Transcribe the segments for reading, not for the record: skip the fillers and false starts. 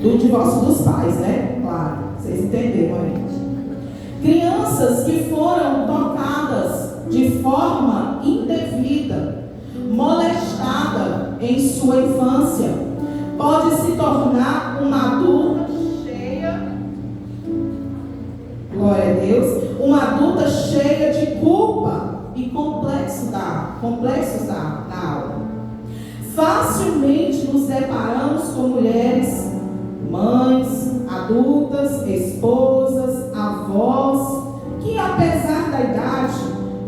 do divórcio dos pais, né? Claro, vocês entenderam aí. Crianças que foram tocadas de forma indevida, molestada em sua infância, pode se tornar uma adulta cheia, glória a Deus, uma adulta cheia de culpa e complexos da alma. Facilmente nos deparamos com mulheres, mães, adultas, esposas, avós, que apesar da idade,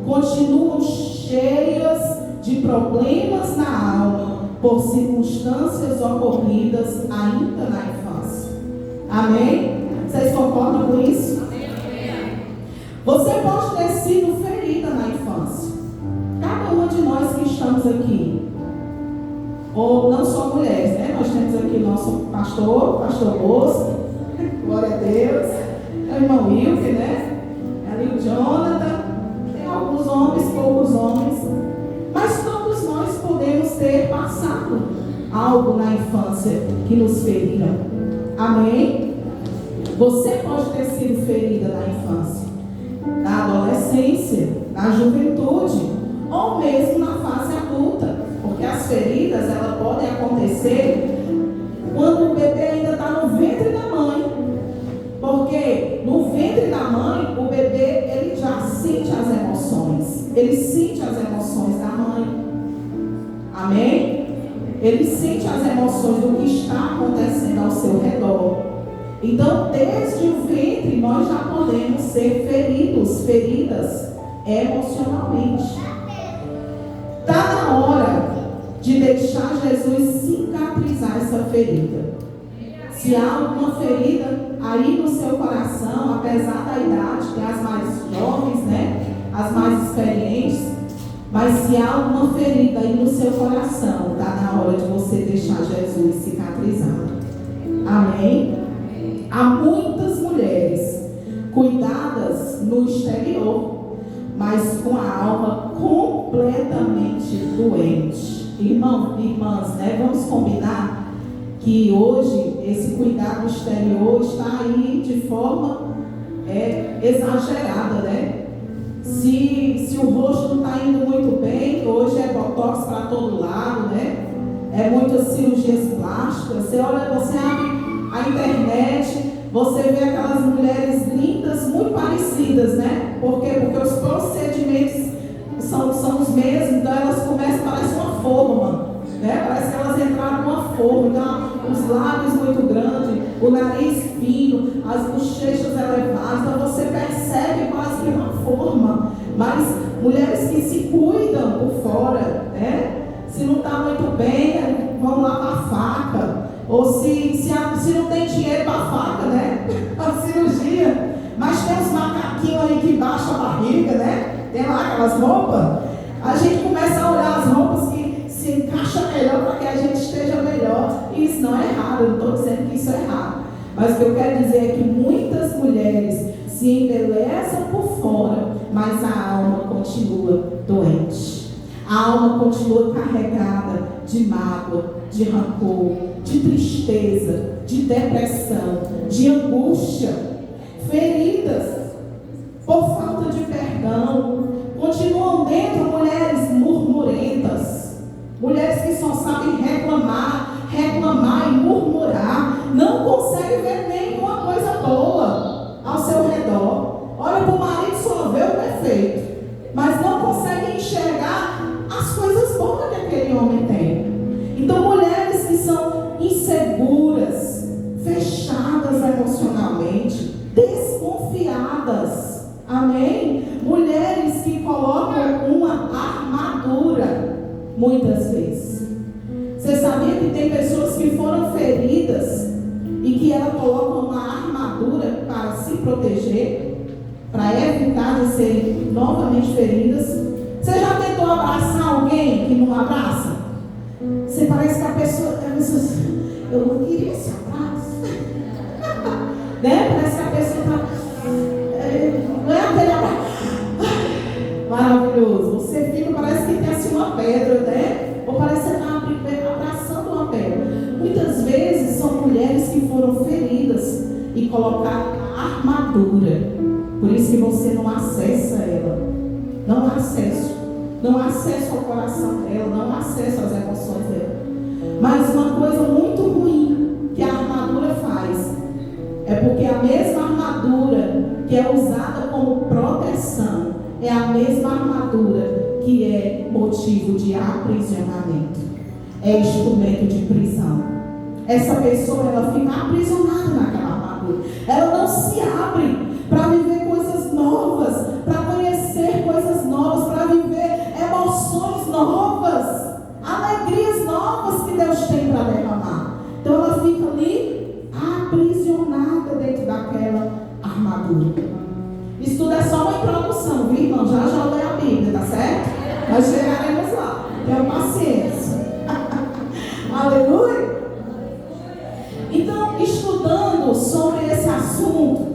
continuam cheias de problemas na alma por circunstâncias ocorridas ainda na infância. Amém? Vocês concordam com isso? Amém. Você pode ter sido ferida na infância. Cada uma de nós que estamos aqui, ou não só mulheres, né? Nós temos aqui o nosso pastor Bosco, glória a Deus, é o irmão Wilke, né? Ali o Jonathan, tem alguns homens, poucos homens, mas todos nós podemos ter passado algo na infância que nos feriram. Amém? Você pode ter sido ferida na infância, na adolescência, na juventude, ou mesmo na fase adulta. Porque as feridas, elas podem acontecer quando o bebê ainda está no ventre da mãe. Porque no ventre da mãe, o bebê, ele já sente as emoções. Ele sente as emoções da mãe. Amém? Ele sente as emoções do que está acontecendo ao seu redor. Então, desde o ventre, nós já podemos ser feridas emocionalmente. Está na hora de deixar Jesus cicatrizar essa ferida. Se há alguma ferida aí no seu coração, apesar da idade, tem as mais jovens, né? As mais experientes, mas se há alguma ferida aí no seu coração, está na hora de você deixar Jesus cicatrizar. Amém? Há muitas mulheres cuidadas no exterior, mas com a alma completamente doente. Irmãs, né? Vamos combinar que hoje esse cuidado exterior está aí de forma exagerada, né? Se o rosto não está indo muito bem, hoje é botox para todo lado, né? É muitas cirurgias plásticas. Você olha, você abre a internet, você vê aquelas mulheres lindas, muito parecidas, né? Por quê? Porque os procedimentos são os mesmos, então elas começam, parece uma forma, né? Parece que elas entraram numa forma, então os lábios muito grandes, o nariz fino, as bochechas elevadas, então você percebe quase que uma forma. Mas mulheres que se cuidam por fora, né? Se não está muito bem, vão lá para a faca. Ou se não tem dinheiro para a faca, né? A cirurgia. Mas tem uns macaquinhos aí que baixam a barriga, né? Tem lá aquelas roupas. A gente começa a olhar as roupas que se encaixam melhor para que a gente esteja melhor. E isso não é errado, eu não estou dizendo que isso é errado. Mas o que eu quero dizer é que muitas mulheres se embelezam por fora, mas a alma continua doente. A alma continua carregada de mágoa, de rancor, de tristeza, de depressão, de angústia, feridas por falta de perdão. Continuam dentro mulheres murmurentas, mulheres que só sabem reclamar e murmurar, não conseguem ver nenhuma coisa boa ao seu redor. Olha para o marido, só vê o defeito, mas não conseguem enxergar as coisas boas que aquele homem tem. Então, mulheres que são inseguras, fechadas emocionalmente, desconfiadas, amém? Mulheres que colocam uma armadura, muitas vezes. Você sabia que tem pessoas que foram feridas e que elas colocam uma armadura para se proteger, para evitar de serem novamente feridas? Você já tentou abraçar alguém que não abraça? Você parece que a pessoa eu não queria esse abraço. Né? Parece que a pessoa está. Não é aquele abraço maravilhoso. Você fica, parece que tem assim uma pedra, né? Ou parece que você está abraçando uma pedra. Muitas vezes vezes são mulheres que foram feridas e colocaram armadura. Por isso que você não acessa ela. Não há acesso. Não há acesso ao coração dela. Não há acesso às emoções dela. Mas uma coisa muito ruim que a armadura faz é porque a mesma armadura que é usada como proteção é a mesma armadura que é motivo de aprisionamento. É instrumento de prisão. Essa pessoa, ela fica aprisionada naquela armadura. Ela não se abre para viver coisas novas, para conhecer coisas novas, para viver emoções novas, alegrias novas que Deus tem para derramar. Então ela fica ali aprisionada dentro daquela armadura. Isso tudo é só uma introdução, viu, irmão? Já lê a Bíblia, tá certo? Nós chegaremos lá. Tenha paciência. Aleluia. Então, estudando sobre esse assunto,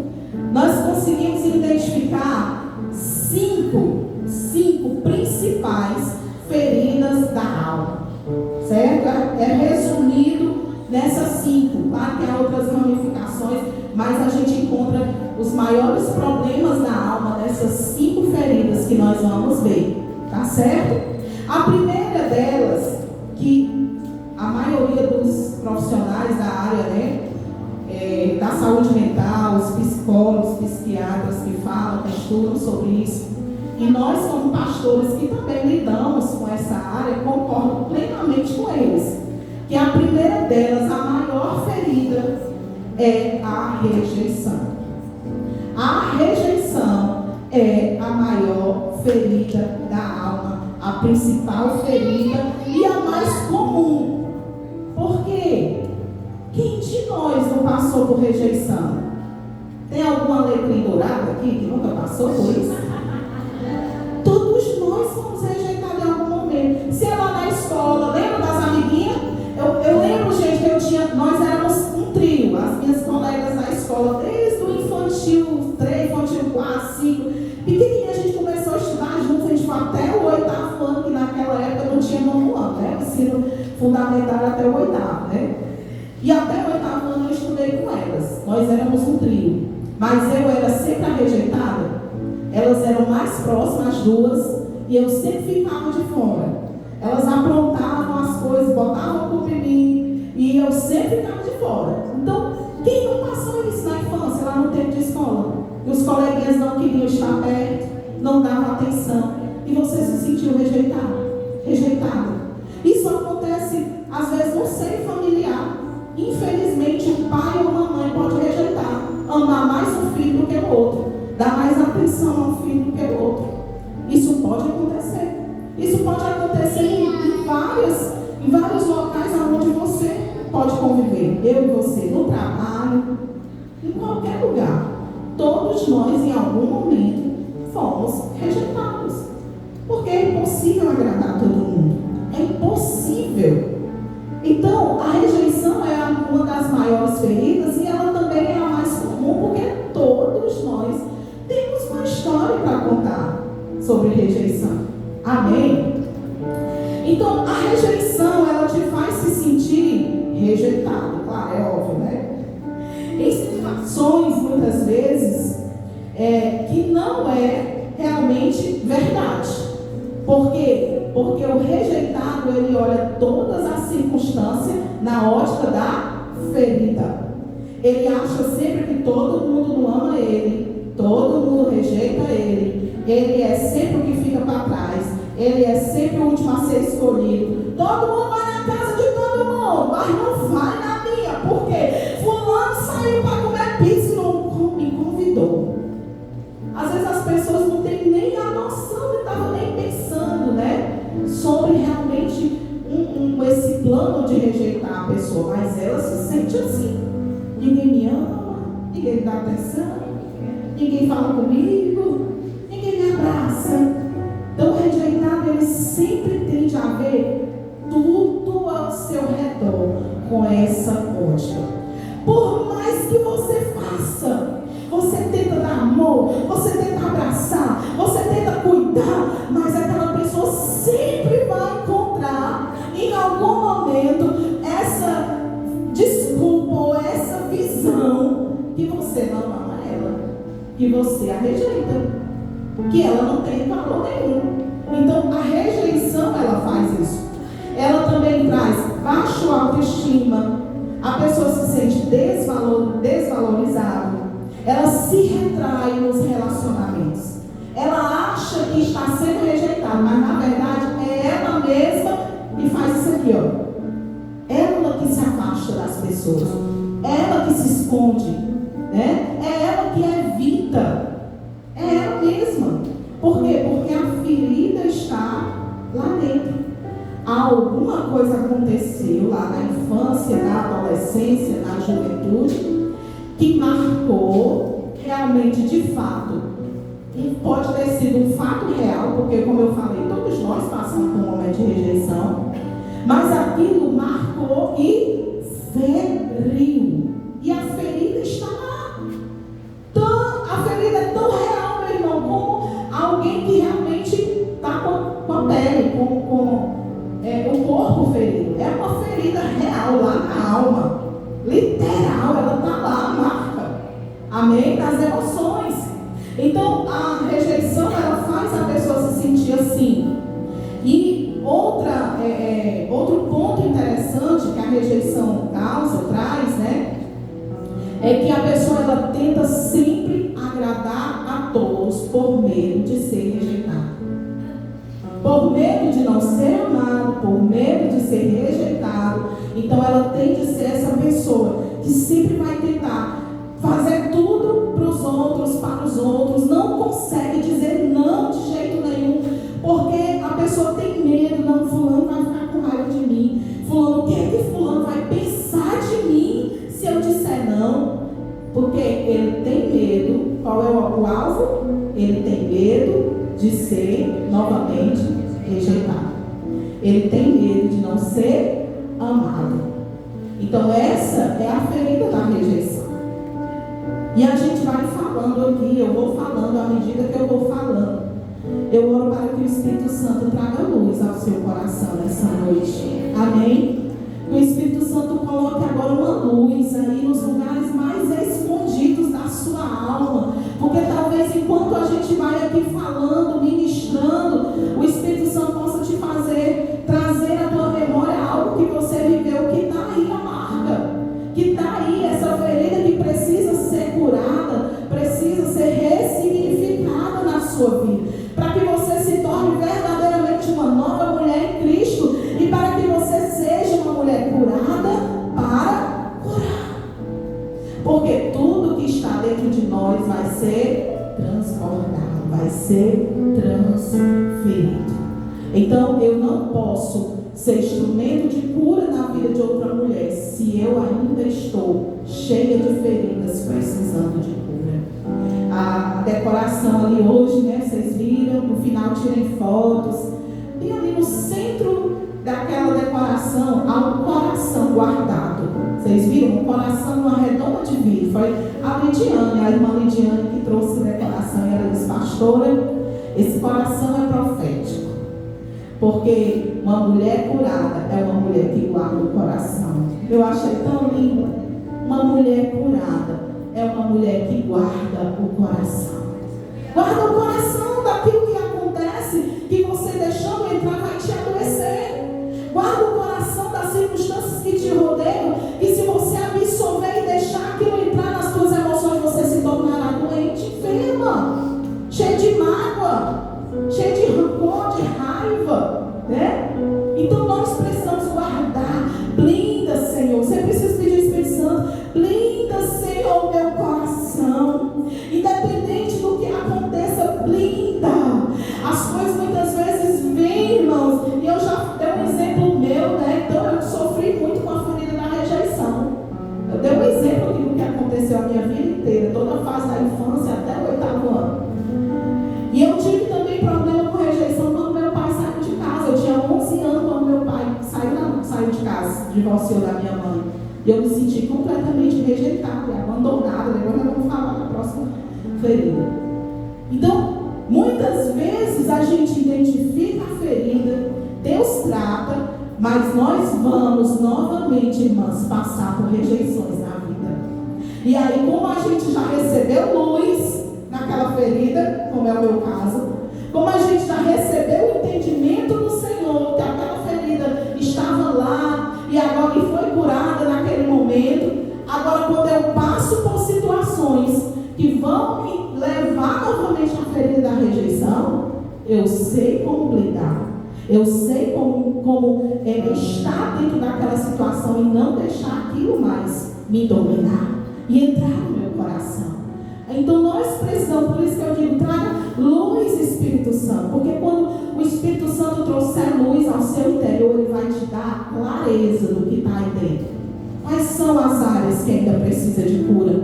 nós conseguimos identificar cinco principais feridas da alma, certo? É resumido nessas 5. Claro que há outras ramificações, mas a gente encontra os maiores problemas da alma nessas 5 feridas que nós vamos ver, tá certo? A primeira delas, que a maioria dos profissionais da área, né, da saúde mental, os psicólogos, psiquiatras que falam, que estudam sobre isso, e nós como pastores que também lidamos com essa área, concordo plenamente com eles, que a primeira delas, a maior ferida, é a rejeição. A rejeição é a maior ferida da alma, a principal ferida e a mais comum. Por quê? Quem de nós não passou por rejeição? Tem alguma alecrim dourada aqui que nunca passou por isso? Todos nós fomos rejeitados em algum momento. Se é lá na escola, lembra das amiguinhas? Eu lembro, gente, que nós éramos um trio, as minhas colegas da escola, desde o infantil 3, infantil 4, 5, pequenininha a gente começou a estudar junto, a gente foi até o 8º ano, que naquela época não tinha 9º ano, né? O ensino fundamental até o 8º, né? E até o 8º ano eu estudei com elas, nós éramos um trio, mas eu era sempre a rejeitada, elas eram mais próximas, as duas, e eu sempre ficava de fora. Elas aprontavam as coisas, botavam a culpa em mim, e eu sempre ficava de fora. Então, quem não passou isso na infância, lá no tempo de escola? E os coleguinhas não queriam estar perto, não davam atenção, e você se sentiu rejeitado. Isso acontece, às vezes, no seio familiar. Infelizmente, o pai ou a mãe pode rejeitar, amar mais um filho do que o outro, dar mais atenção a um filho do que o outro. Isso pode acontecer. Isso pode acontecer em vários locais onde você pode conviver. Eu e você, no trabalho, em qualquer lugar. Todos nós, em algum momento, fomos rejeitados. Porque é impossível agradar todo mundo. É impossível. Então, a rejeição é uma das maiores feridas e ela também é a mais comum, porque todos nós temos uma história para contar sobre rejeição. Amém? Então, a rejeição, ela te faz se sentir rejeitado. Claro, é óbvio, né? Em situações, muitas vezes, que não é realmente verdade. Por quê? Porque o rejeitado, ele olha todas as circunstâncias na ótica da ferida. Ele acha sempre que todo mundo não ama ele, todo mundo rejeita ele é sempre o que fica para trás, ele é sempre o último a ser escolhido. Todo mundo vai na casa de todo mundo, mas não vai na minha. Por quê? Fulano saiu para comer pizza e não me convidou. Às vezes as pessoas não têm nem a noção, não estavam nem pensando, né, sobre realmente esse plano de rejeitar a pessoa, mas ela se sente assim. Ninguém me ama, ninguém me dá atenção, ninguém fala comigo, ninguém me abraça. Então o rejeitado, ele sempre tende a ver tudo ao seu redor com essa ótica. Por mais que você faça, você tenta dar amor, você tenta abraçar, você tenta cuidar, mas aquela pessoa sempre vai encontrar em algum momento essa desculpa visão que você não ama ela, que você a rejeita, que ela não tem valor nenhum. Então a rejeição, ela faz isso. Ela também traz baixa autoestima, a pessoa se sente desvalorizada, ela se retrai nos relacionamentos, ela acha que está sendo rejeitada, mas na verdade é ela mesma que faz isso aqui, ó. Ela que se afasta das pessoas, ela que se esconde, né? É ela que evita, é ela mesma. Por quê? Porque a ferida está lá dentro. Alguma coisa aconteceu lá na infância, na adolescência, na juventude, que marcou realmente, de fato. E pode ter sido um fato real, porque, como eu falei, todos nós passamos por um momento de rejeição, mas aquilo marcou e feriu. E a ferida está lá. A ferida é tão real, meu irmão, como alguém que realmente está com a pele, com o corpo ferido. É uma ferida real lá na alma. Literal, ela está lá, a marca. Amém? Das emoções. Então, a rejeição, ela faz a pessoa se sentir assim. E outro ponto interessante que a rejeição traz, né? É que a pessoa, ela tenta sempre agradar a todos por medo de ser rejeitado. Por medo de não ser amado, por medo de ser rejeitado. Então ela tem de ser essa pessoa que sempre vai tentar fazer tudo para os outros, não consegue dizer não de jeito nenhum, porque a pessoa tem medo. Não, fulano vai ficar com raiva de mim, fulano, o que é que fulano vai pensar de mim se eu disser não? Porque ele tem medo. Qual é o alvo? Ele tem medo de ser novamente rejeitado. Ele tem medo de não ser amado. Então essa é a ferida da rejeição. E a gente vai falando aqui, eu vou falando à medida que eu vou falando. Eu oro para que o Espírito Santo traga luz ao seu coração nessa noite. Amém? Que o Espírito Santo coloque agora uma luz aí nos lugares mais escondidos da sua alma. Porque talvez enquanto a gente vai aqui falando, ministrando, o Espírito Santo possa te trazer à tua memória algo que você viveu, que está aí a marca, que está aí essa ferida que precisa ser curada, precisa ser ressignificada na sua vida, para que você se torne verdadeiramente uma nova mulher em Cristo e para que você seja uma mulher curada para curar. Porque tudo que está dentro de nós vai ser transbordado, vai ser transferido. Então eu não posso ser instrumento de cura na vida de outra mulher se eu ainda estou cheia de feridas, precisando de cura. A decoração ali hoje, né, vocês viram, no final tirem fotos, e ali no centro daquela decoração há um coração guardado. Vocês viram? Um coração numa redoma de vidro. Foi a irmã Lidiane que trouxe a decoração, e ela disse: pastora, esse coração é profético. Porque uma mulher curada é uma mulher que guarda o coração. Eu achei tão lindo. Uma mulher curada é uma mulher que guarda o coração. Guarda o coração daquilo que acontece, que você deixando entrar vai te adoecer. Guarda o coração das circunstâncias que te rodeiam, e se você absorver e deixar aquilo entrar nas suas emoções, você se tornará doente, enferma, cheio de mágoa, cheio de rancor, de raiva, né? Então nós precisamos guardar. Blinda, Senhor. Você precisa pedir ao Espírito Santo: blinda, Senhor, meu coração. Independente do que aconteça, blinda. As coisas muitas vezes vêm, irmãos, e eu já dei um exemplo meu, né? Então eu sofri muito com a ferida da rejeição. Eu dei um exemplo do que aconteceu a minha vida inteira, toda a fase da infância até o 8º ano. E eu tive também problema com rejeição quando meu pai saiu de casa. Eu tinha 11 anos quando meu pai saiu de casa, divorciou da minha mãe. E eu me senti completamente rejeitada e abandonada. Depois nós vamos falar na próxima ferida. Então, muitas vezes a gente identifica a ferida, Deus trata, mas nós vamos novamente, irmãs, passar por rejeições na vida. E aí, como a gente já recebeu luz naquela ferida, como é o meu caso, como a gente já recebeu o entendimento do Senhor, que aquela ferida estava lá e agora foi curada naquele momento, agora quando eu passo por situações que vão me levar novamente à ferida da rejeição, eu sei como lidar, eu sei como estar dentro daquela situação e não deixar aquilo mais me dominar e entrar no meu coração. Então nós precisamos, por isso que eu digo, traga luz, Espírito Santo, porque quando o Espírito Santo trouxer luz ao seu interior, ele vai te dar clareza do que está aí dentro. Quais são as áreas que ainda precisa de cura?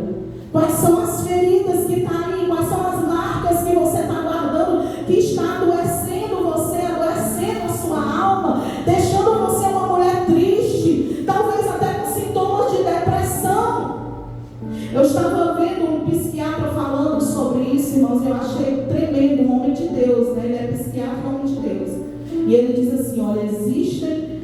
Quais são as feridas que estão aí? Quais são as marcas que você está guardando, que está adoecendo você, adoecendo a sua alma, deixando você uma mulher triste, talvez até com sintomas de depressão? Eu estava vendo um psiquiatra falando sobre isso, irmãos, e eu achei tremendo, um homem de Deus, né? Ele é psiquiatra, um homem de Deus. E ele diz assim, olha, existem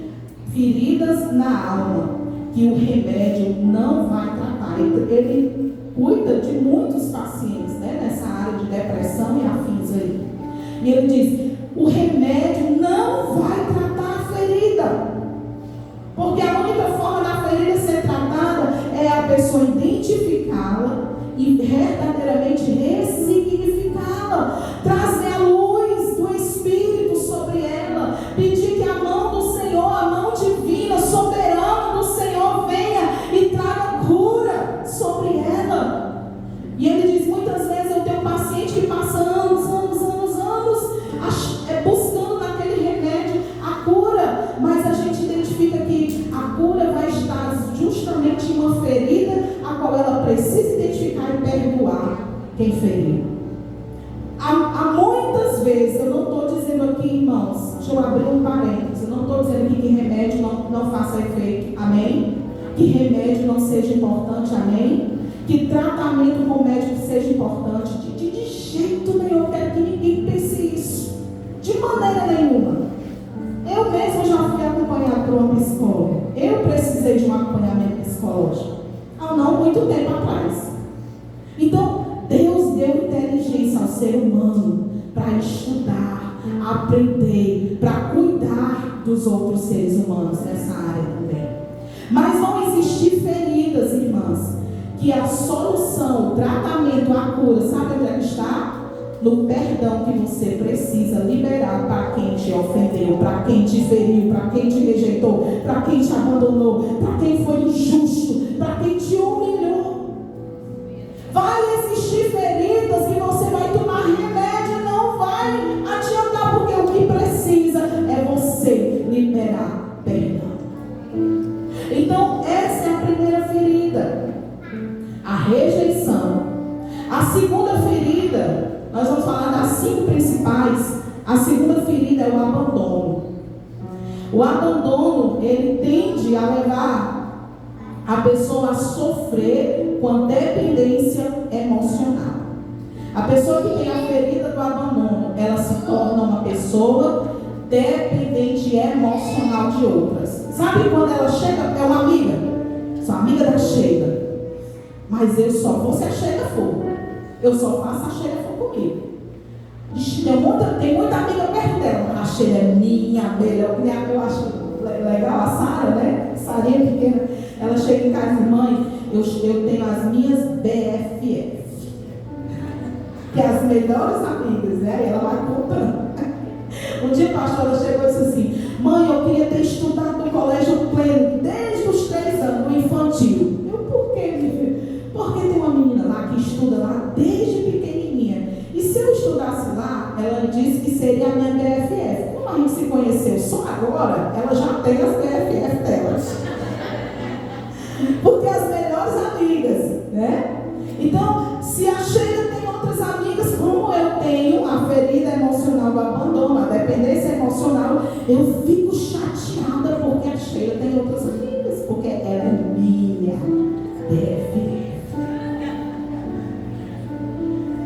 feridas na alma que o remédio não vai tratar. Ele cuida de muitos pacientes, né, nessa área de depressão e afins aí. E ele diz, o remédio não vai tratar a ferida. Porque a única forma da ferida ser tratada é a pessoa identificá-la e verdadeiramente ressignificá-la. Trazer a luz do Espírito sobre ela. Pedir que a mão do Senhor, a mão divina, soberana do Senhor venha e traga cura sobre ela. E ele diz, muitas vezes eu tenho um paciente que passa anos buscando naquele remédio a cura, mas a gente identifica que a cura vai estar justamente em uma ferida a qual ela precisa identificar e perdoar quem feriu. Há muitas vezes, eu não estou dizendo aqui, irmãos, deixa eu abrir um parênteses, eu não estou dizendo aqui que remédio não faça efeito, amém? Que remédio não seja importante, amém? Que tratamento com médico seja importante, de jeito nenhum. Eu quero que ninguém pense isso, de maneira nenhuma. Eu mesma já fui acompanhada por uma psicóloga. Eu precisei de um acompanhamento psicológico há não muito tempo atrás. Então, Deus deu inteligência ao ser humano para estudar, aprender, para cuidar dos outros seres humanos nessa área também. Mas vão existir feridas, irmãs, que a solução, o tratamento, a cura, sabe onde é que está? No perdão que você precisa liberar para quem te ofendeu, para quem te feriu, para quem te rejeitou, para quem te abandonou, para quem foi injusto, para quem te humilhou. Vai existir feridas que você vai tomar remédio e não vai adiantar, porque o que precisa é você liberar perdão. Então, essa é a primeira ferida, a rejeição. A segunda ferida, nós vamos falar das 5 principais. A segunda ferida é o abandono. O abandono, ele tende a levar a pessoa a sofrer com a dependência emocional. A pessoa que tem a ferida do abandono, ela se torna uma pessoa dependente emocional de outras. Sabe quando ela chega, é uma amiga, sou amiga da Sheila, mas eu só vou se a Sheila for. Eu só faço a Sheila for comigo. Tem muita amiga perto dela. A Sheila é minha melhor. Eu acho legal a Sara, né? Sarinha pequena. Ela chega em casa e diz, mãe, eu tenho as minhas BFF, que é as melhores amigas, né? E ela vai contando. Um dia a pastora chegou e disse assim, mãe, eu queria ter estudado no colégio pleno desde os 3 anos, no infantil. Eu, por quê, minha filha? Porque tem uma menina lá que estuda lá desde pequenininha. E se eu estudasse lá, ela disse que seria a minha BFF. Como a gente se conheceu só agora, ela já tem as BFF delas. Porque as melhores amigas, né? Então, se a Sheila tem outras amigas, como eu tenho a ferida emocional do abandono, a dependência emocional, eu fico chateada porque a Sheila tem outras amigas, porque ela é minha BFF.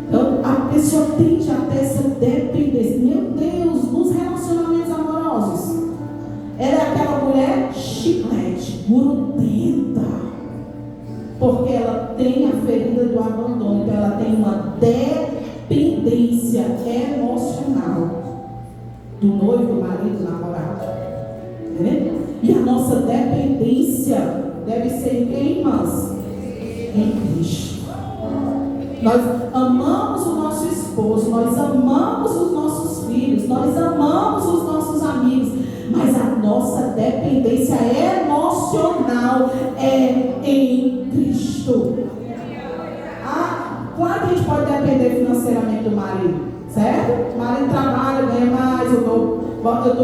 Então, a pessoa tende a ter essa dependência. Meu Deus, nos relacionamentos amorosos, ela é aquela mulher chiclete, grudenta. Porque ela tem a ferida do abandono, então ela tem uma dependência emocional do noivo, do marido, do namorado. Entendeu? E a nossa dependência deve ser em quem, irmãs? Em Cristo. Nós amamos o nosso esposo, nós amamos os nossos filhos, nós amamos os nossos amigos, mas a nossa dependência emocional é em Cristo. Claro que a gente pode depender financeiramente do marido, certo? O marido trabalha, ganha mais, eu estou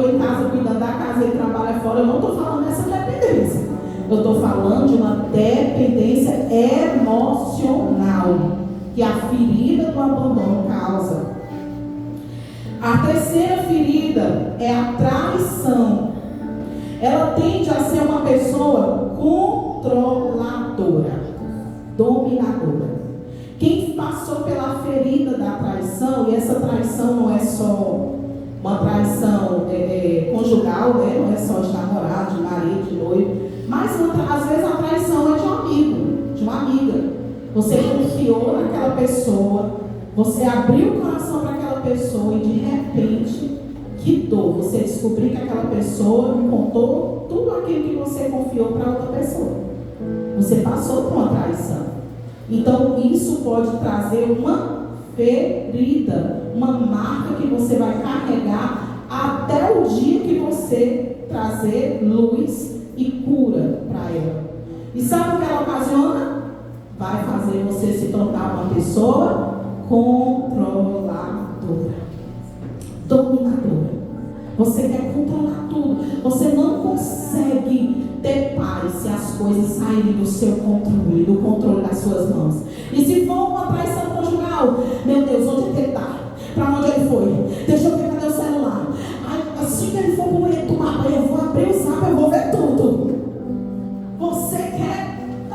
em casa cuidando da casa, ele trabalha fora. Eu não estou falando dessa dependência, eu estou falando de uma dependência emocional que a ferida do abandono causa. A terceira ferida é a traição. Ela tende a ser uma pessoa controladora, dominadora. Quem passou pela ferida da traição, e essa traição não é só uma traição conjugal, né? Não é só de namorado, de marido, de noivo, mas às vezes a traição é de um amigo, de uma amiga. Você confiou naquela pessoa, você abriu o coração para aquela pessoa e de repente, que dor, você descobriu que aquela pessoa contou tudo aquilo que você confiou para outra pessoa. Você passou por uma traição. Então isso pode trazer uma ferida, uma marca que você vai carregar até o dia que você trazer luz e cura para ela. E sabe o que ela ocasiona? Vai fazer você se tornar uma pessoa controladora, dominadora. Você quer controlar tudo. Você não consegue ter paz se as coisas saírem do seu controle, do controle das suas mãos. E se for uma traição conjugal, meu Deus, onde é que ele está? Para onde ele foi? Deixa eu ver, cadê o celular? Assim que ele for para o banheiro tomar banho, eu vou abrir o zap, eu vou ver tudo. Você quer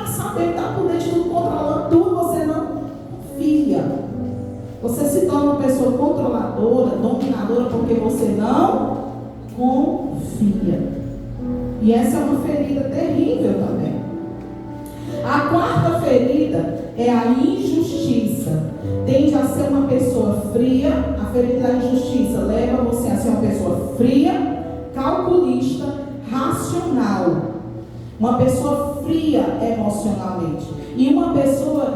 sabendo, está por dentro de tudo, controlando tudo, você não confia. Você se torna uma pessoa controladora, dominadora, porque você não confia. E essa é uma ferida terrível também. A quarta ferida é a injustiça. Tende a ser uma pessoa fria. A ferida da injustiça leva você a ser uma pessoa fria, calculista, racional. Uma pessoa fria emocionalmente. E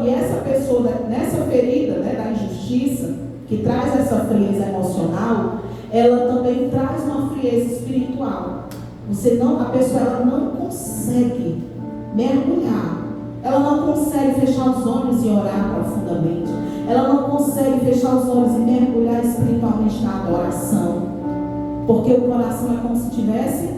essa pessoa, nessa ferida, né, da injustiça, que traz essa frieza emocional, ela também traz uma frieza espiritual. A pessoa ela não consegue mergulhar. Ela não consegue fechar os olhos e orar profundamente. Ela não consegue fechar os olhos e mergulhar espiritualmente na adoração. Porque o coração é como se estivesse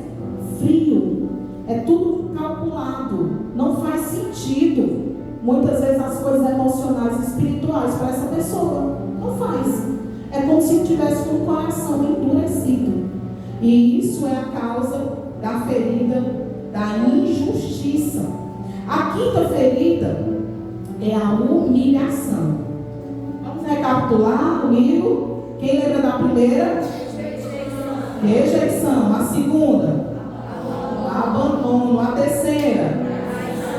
frio. É tudo calculado. Não faz sentido. Muitas vezes as coisas emocionais e espirituais para essa pessoa. Não faz. É como se tivesse um coração endurecido. E isso é a causa da ferida da injustiça. A quinta ferida é a humilhação. Vamos recapitular comigo? Quem lembra da primeira? Rejeição. A segunda? Abandono. A terceira?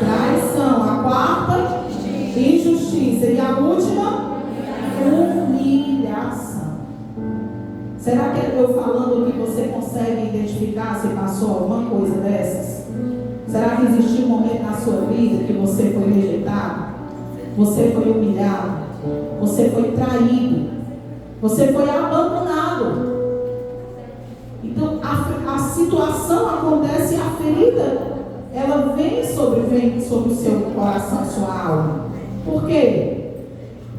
Traição. A quarta? Injustiça. E a última? Humilhação. Será que eu falando que você consegue identificar se passou alguma coisa dessas? Será que existiu um momento na sua vida que você foi rejeitado? Você foi humilhado? Você foi traído? Você foi abandonado? Então a situação acontece e a ferida ela vem sobre o seu coração, sua alma. Por quê?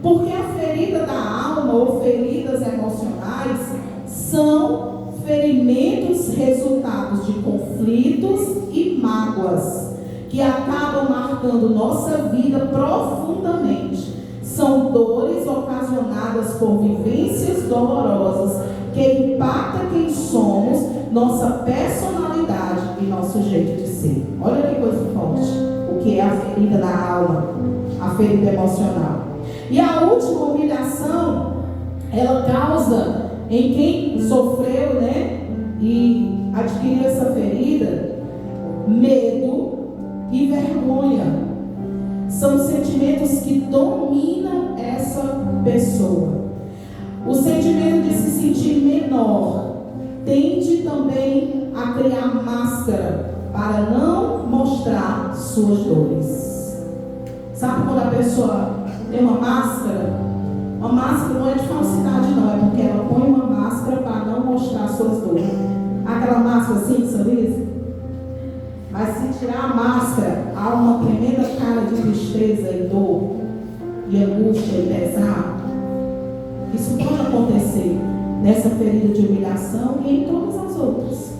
Porque a ferida da alma ou feridas emocionais são ferimentos resultados de conflitos e mágoas que acabam marcando nossa vida profundamente. São dores ocasionadas por vivências dolorosas que impactam quem somos, nossa personalidade e nosso jeito de ser. Olha que coisa forte. O que é a ferida da alma, a ferida emocional. E a última humilhação, ela causa em quem sofreu, né, e adquiriu essa ferida, medo e vergonha. emoções que dominam essa pessoa. O sentimento de se sentir menor tende também a criar máscara para não mostrar suas dores. Sabe quando a pessoa tem uma máscara? Uma máscara não é de falsidade não, é porque ela põe uma máscara para não mostrar suas dores. Aquela máscara assim, sabe? Mas se tirar a máscara, há uma tremenda cara de tristeza e dor, e angústia e pesar. Isso pode acontecer nessa ferida de humilhação e em todas as outras.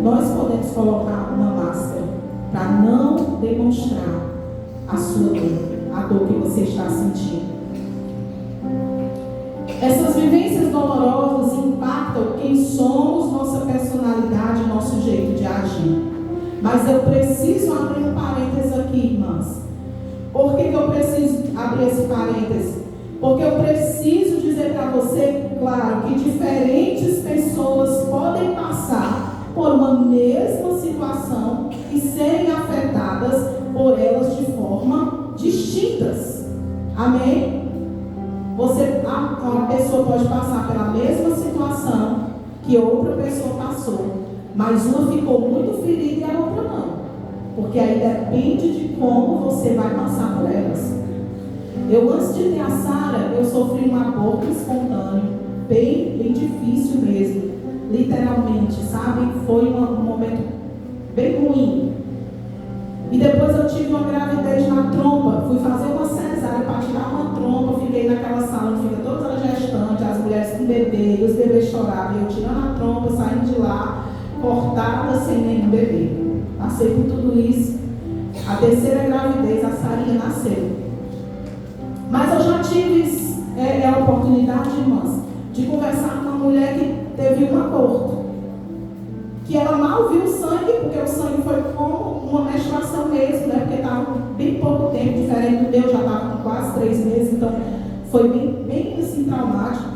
Nós podemos colocar uma máscara para não demonstrar a sua dor, a dor que você está sentindo. Essas vivências dolorosas impactam quem somos, nossa personalidade, nosso jeito de agir. Mas eu preciso abrir um parênteses aqui, irmãs. Por que eu preciso abrir esse parênteses? Porque eu preciso dizer para você, claro, que diferentes pessoas podem passar por uma mesma situação e serem afetadas por elas de forma distintas. Amém? A pessoa pode passar pela mesma situação que outra pessoa passou, mas uma ficou muito ferida e a outra não. Porque aí depende de como você vai passar por elas. Eu, antes de ter a Sara, eu sofri um aborto espontâneo, bem difícil mesmo, literalmente, sabe? Foi um momento bem ruim. E depois eu tive uma gravidez na trompa, fui fazer uma cesárea para tirar uma trompa, fiquei naquela sala onde fica todas as gestantes, as mulheres com bebê, e os bebês choravam, eu tirando a trompa, saindo de lá, cortada, sem nenhum bebê. Passei por tudo isso. A terceira gravidez, a Sarinha nasceu. Mas eu já tive a oportunidade, irmãs, de conversar com uma mulher que teve um aborto. Que ela mal viu o sangue, porque o sangue foi como uma menstruação mesmo, né? Porque estava bem pouco tempo, diferente do meu, já estava com quase 3 meses, então foi bem assim, traumático.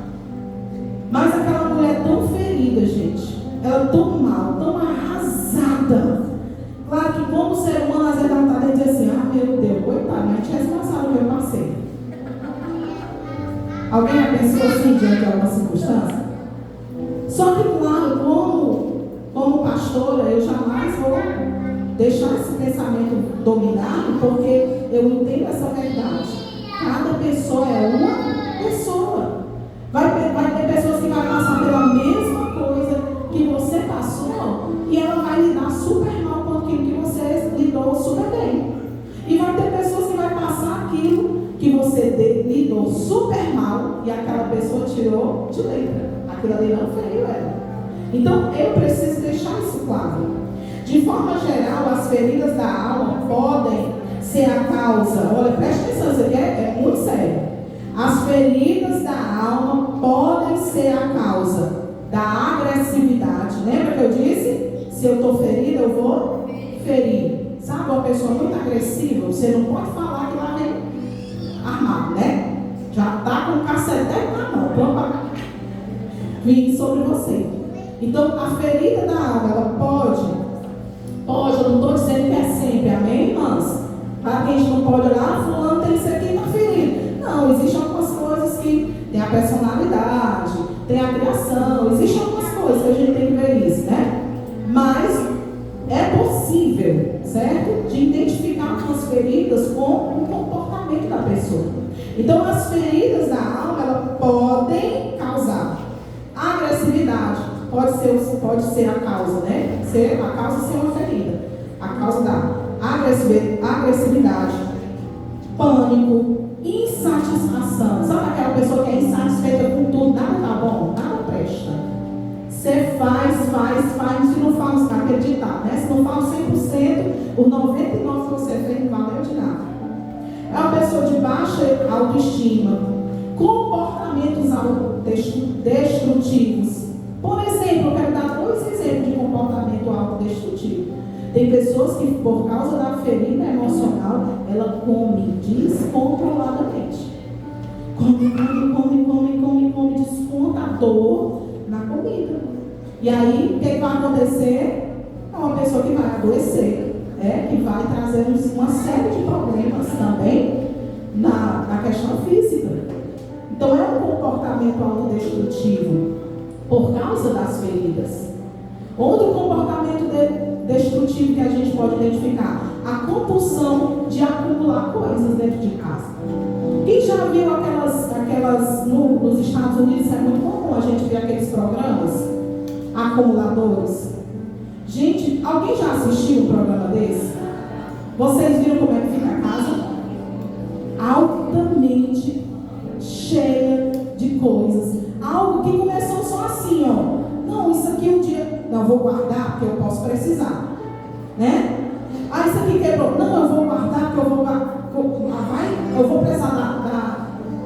Mas aquela mulher tão ferida, gente, ela tão mal, tão arrasada. Claro que como ser humano, às vezes ela está dentro e diz assim, ah, meu Deus, coitado, mas tivesse passado o que eu passei. Alguém já pensou assim diante de alguma circunstância? Só que, claro, como pastora, eu jamais vou deixar esse pensamento dominado, porque eu entendo essa verdade. Cada pessoa é uma pessoa. Vai ter pessoas que vão passar pela mesma coisa que você passou e ela vai lidar super mal com aquilo que você lidou super bem. E vai ter pessoas que vai passar aquilo que você lidou super mal e aquela pessoa tirou de letra. Aquilo ali não feriu ela. Então, eu preciso deixar isso claro. De forma geral, as feridas da alma podem ser a causa. Olha, preste atenção, isso aqui é muito sério. As feridas da alma podem ser a causa da agressividade. Lembra que eu disse? Se eu estou ferida, eu vou ferir. Sabe, uma pessoa muito agressiva, você não pode falar que lá vem armado, né? Já está com o cacetete na mão, pronto para vir sobre você. Então, a ferida da alma, ela pode, eu não estou dizendo que é sempre, amém, irmãs? Para que a gente não pode olhar, fulano tem isso aqui, está ferido. Não, existem algumas coisas que tem a personalidade, tem a criação, existem algumas coisas que a gente tem que ver isso, né? Mas é possível, certo? De identificar algumas feridas com o comportamento da pessoa. Então, as feridas da alma, elas podem causar agressividade. Pode ser a causa, né? A causa ser uma ferida. A causa da agressividade, pânico, insatisfação. Sabe aquela pessoa que é insatisfeita com tudo? Nada tá bom, nada presta. Você faz, se não faz, acreditar, né? Se não faz 100%, os 99% que você fez não valeu de nada. É uma pessoa de baixa autoestima, comportamentos autodestrutivos. Por exemplo, eu quero dar 2 exemplos de comportamento autodestrutivo. Tem pessoas que, por causa da ferida emocional, ela come descontroladamente. Come, desconta a dor na comida. E aí, o que vai acontecer? É uma pessoa que vai adoecer, que vai trazer uma série de problemas também questão física. Então é um comportamento autodestrutivo por causa das feridas. Outro comportamento destrutivo que a gente pode identificar: a compulsão de acumular coisas dentro de casa. Quem já viu aquelas nos Estados Unidos, é muito comum a gente ver aqueles programas acumuladores. Gente, alguém já assistiu um programa desse? Vocês viram como é que fica a casa? Altamente cheia de coisas. Algo que começou só assim, ó. Não, isso aqui um dia, não, vou guardar porque eu posso precisar, né? Ah, isso aqui quebrou. Não, eu vou guardar porque eu vou precisar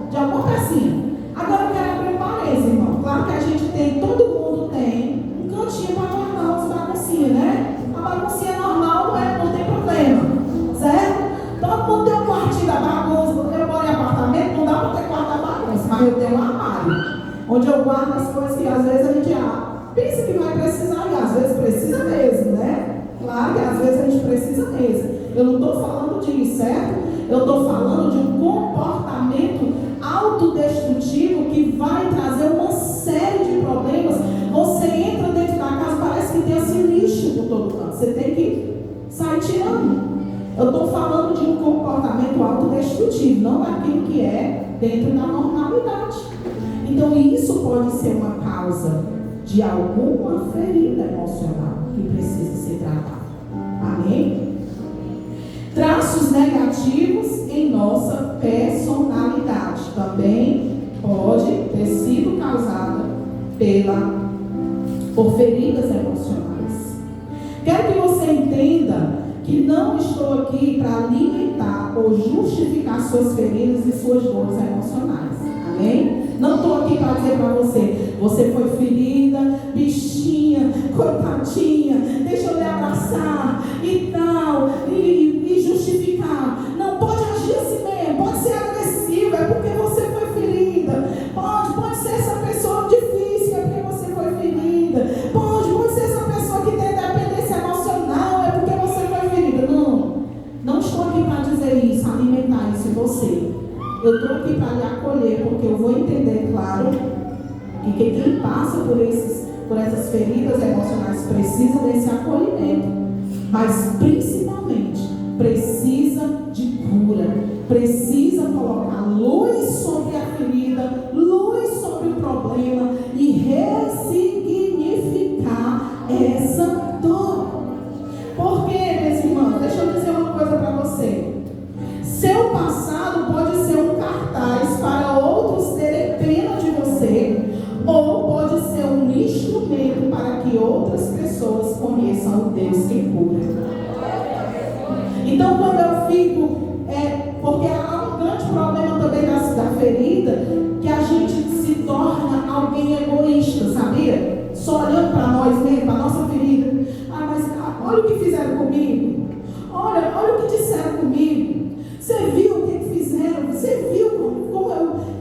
de alguma pecinha. Agora eu quero abrir um parênteses, irmão. Claro que a gente tem, todo mundo tem um cantinho para guardar as baguncinhas, né? A baguncinha normal não tem problema, certo? Todo mundo tem um quartinho da bagunça. Eu moro em apartamento, não dá para ter quarto da bagunça, mas eu tenho um armário onde eu guardo as coisas que às vezes a gente pensa que vai precisar, e às vezes precisa mesmo, né? Claro que às vezes a gente precisa mesmo. Eu não estou falando disso, certo? Eu estou falando de um comportamento autodestrutivo que vai trazer uma série de problemas. Você entra dentro da casa, parece que tem esse lixo por todo canto. Você tem que sair tirando. Eu estou falando de um comportamento autodestrutivo, não daquilo que é dentro da normalidade. Então isso pode ser uma causa de alguma ferida emocional que precisa ser tratada. Amém? Traços negativos em nossa personalidade também pode ter sido causada por feridas emocionais. Quero que você entenda que não estou aqui para limitar ou justificar suas feridas e suas dores emocionais. Amém? Não estou aqui para dizer para você foi ferida, bichinha, coitadinha, deixa eu lhe abraçar e tal, e justificar. Não pode agir assim mesmo, pode ser agressiva, é porque você foi ferida. Pode ser essa pessoa difícil, é porque você foi ferida. Pode ser essa pessoa que tem dependência emocional, é porque você foi ferida. Não estou aqui para dizer isso, alimentar isso em você. Eu estou aqui para lhe acolher, porque eu vou entender, claro, que quem passa por essas feridas emocionais precisa desse acolhimento, mas principalmente precisa de cura, precisa colocar luz sobre a ferida, luz sobre o problema e ressignificar essa dor. Porque, meus irmãos, deixa eu dizer uma coisa para você. Seu passado pode ser um cartaz para outros terem pena de você, ou pode ser um instrumento para que outras pessoas conheçam o Deus que cura. Então, quando eu fico, porque há um grande problema também da ferida, que a gente se torna alguém egoísta, sabia? Só olhando para nós mesmos, para a nossa ferida. Mas olha o que fizeram comigo. Olha o que disseram comigo. Você viu o que fizeram? Você viu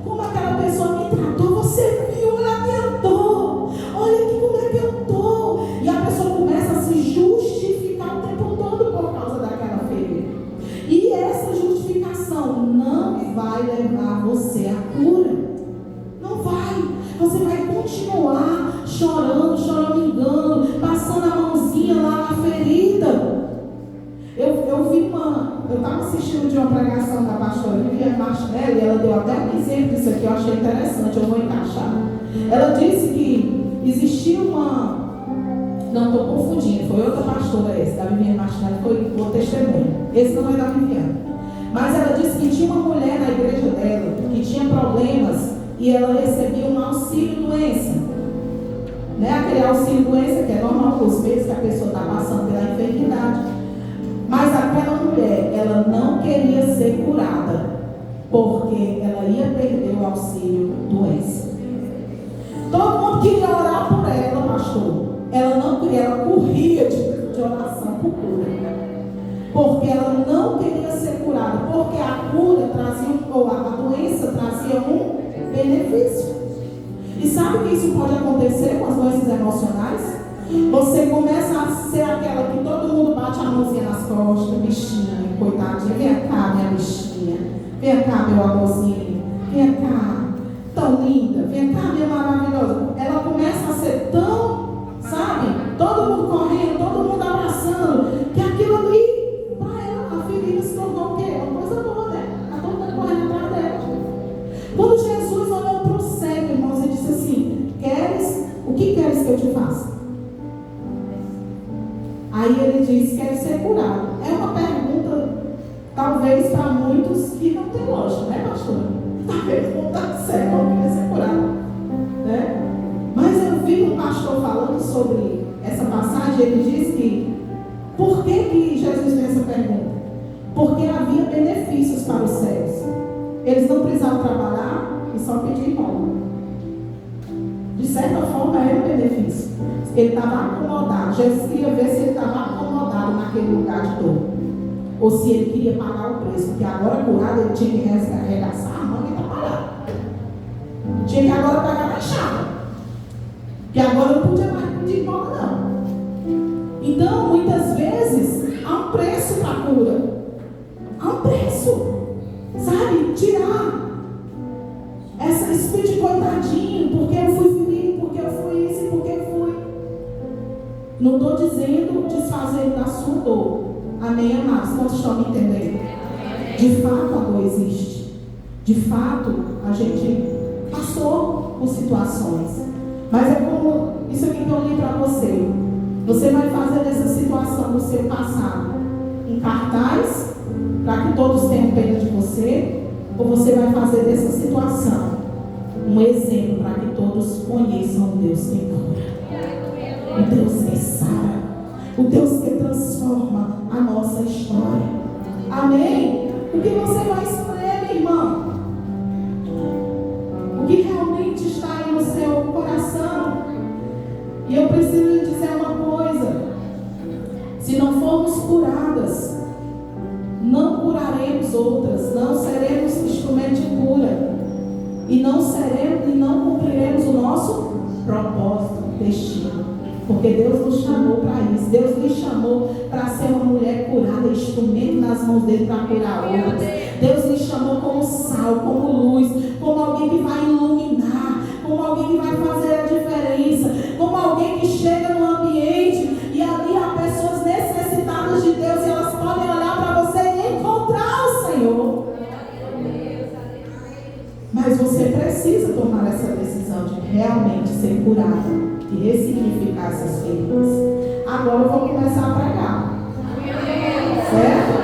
como aquela pessoa me tratou? Você viu? Olha a minha dor. Olha aqui como é que eu estou. E a pessoa começa a se justificar o tempo todo por causa daquela ferida. E essa justificação não vai levar você à cura. Não vai. Você vai continuar chorando, engano, passando a mãozinha lá na ferida. Eu estava assistindo de uma pregação da pastora Viviane Martinelli, e ela deu até um exemplo disso aqui, eu achei interessante, eu vou encaixar. Ela disse que existia não estou confundindo, foi outra pastora essa, da Viviane Martinelli, foi o testemunho. Esse não é da Viviane. Mas ela disse que tinha uma mulher na igreja dela que tinha problemas e ela recebia um auxílio-doença. Né? Aquele auxílio-doença que é normal com os meses que a pessoa está passando pela enfermidade. Mas aquela mulher, ela não queria ser curada, porque ela ia perder o auxílio-doença. Todo mundo queria orar por ela, pastor. Ela não queria, ela corria de oração por cura. Porque ela não queria ser curada, porque a cura trazia, ou a doença trazia um benefício. E sabe que isso pode acontecer com as doenças emocionais? Você começa a ser aquela que todo mundo bate a mãozinha nas costas, bichinha, coitadinha, vem cá, minha bichinha. bonitinha. Vem cá, meu amorzinho. Vem cá, tão linda. Vem cá, minha maravilhosa. Ela começa a ser tão, sabe, todo mundo correndo, todo mundo abraçando, que aquilo ali, para ela, a ferida se tornou o quê? Uma coisa boa, né? Tá todo mundo correndo atrás dela. Quando Jesus olhou para o cego, irmãos, ele disse assim: o que queres que eu te faça? Aí ele diz: quero ser curado. É uma pergunta, talvez para muitos, que não tem lógica, né, pastor? Talvez não está certo, eu queria ser curado, né? Mas eu vi um pastor falando sobre essa passagem. Ele diz que, por que Jesus fez essa pergunta? Porque havia benefícios para os cegos. Eles não precisavam trabalhar e só pedir esmola. De certa forma era um benefício. Ele estava acomodado. Jesus queria ver se ele estava acomodado naquele lugar de dor, ou se ele queria pagar o preço. Porque agora curado ele tinha que arregaçar a mão e está parado. Tinha que agora pagar na chave. Porque agora não podia mais pedir esmola, não. Então, muitas vezes, há um preço para a cura. Há um preço. Sabe? Tirar essa espírito de coitadinho, porque eu fui ferido, porque eu fui isso e porque eu fui. Não estou dizendo desfazendo da sua dor. Amém, amados? Quantos estão me entendendo? De fato a dor existe. De fato a gente passou por situações. Mas é como isso aqui que eu li para você. Você vai fazer dessa situação do seu passado um cartaz para que todos tenham pena de você, ou você vai fazer dessa situação um exemplo para que todos conheçam o Deus que cura, o Deus que sara, o Deus que transforma a nossa história. Amém? O que você vai escolher, minha irmã? O que realmente está aí no seu coração? E eu preciso lhe dizer uma coisa: se não formos curadas, não curaremos outras, não seremos instrumento de cura, e não cumpriremos o nosso propósito, destino, porque Deus nos chamou para isso. Deus nos chamou para ser uma mulher curada, instrumento nas mãos dele para curar outras. Deus nos chamou como sal, como luz, como alguém que vai iluminar, como alguém que vai fazer a diferença, como alguém que chega no ambiente e ali há pessoas necessitadas de Deus, e elas podem olhar para você e encontrar o Senhor. Mas você precisa tomar essa decisão de realmente ser curado e ressignificar essas feridas. Agora eu vou começar a pregar, certo?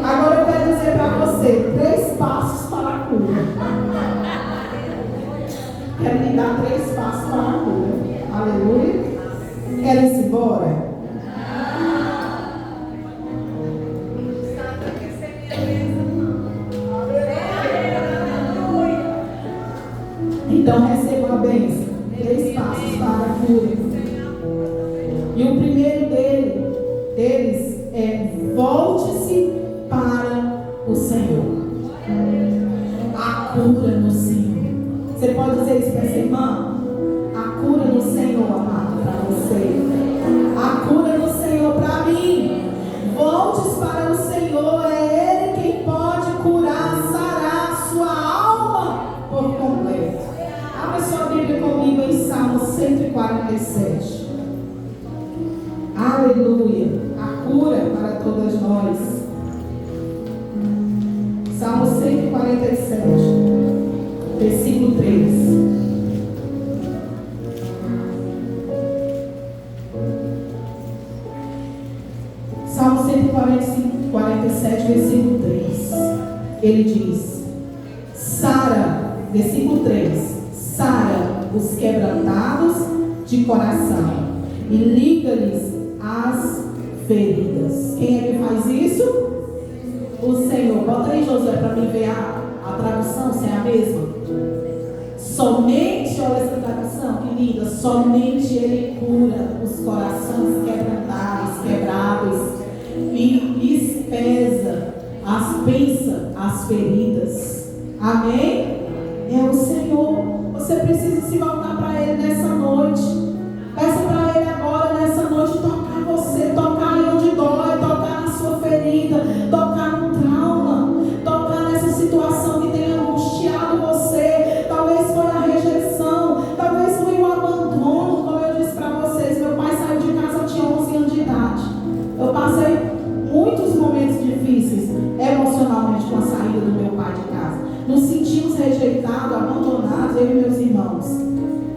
Agora eu quero dizer para você 3 passos para a cura. Quero lhe dar 3 passos para a cura. Aleluia. Querem ir embora? Então receba a bênção. 3 passos para a cura. E o primeiro deles é: volte-se para o Senhor. A cura no Senhor. Você pode dizer isso para essa irmã? A cura no Senhor, amado, para você. A cura no Senhor para mim. Volte-se para o Senhor. É Ele quem pode curar, sarar a sua alma por completo. Abra sua Bíblia comigo em Salmo 147. Aleluia. A cura para todas nós. Salmo 147, versículo 3. Salmo 147, versículo 3. Ele diz: sara, versículo 3. Sara os quebrantados de coração e liga-lhes as feridas. Quem é que faz isso? O Senhor. Bota aí, Josué, para mim ver a tradução, se é a mesma. Somente, olha essa tradução, que linda. Somente Ele cura os corações quebrantados, quebrados, e pensa as feridas. Amém? É o Senhor. Você precisa se voltar para Ele nessa noite. Peça para Ele agora, nessa noite, tocar você, tocar em onde dói, tocar na sua ferida, tocar no trauma, tocar humilhado, abandonado, eu e meus irmãos.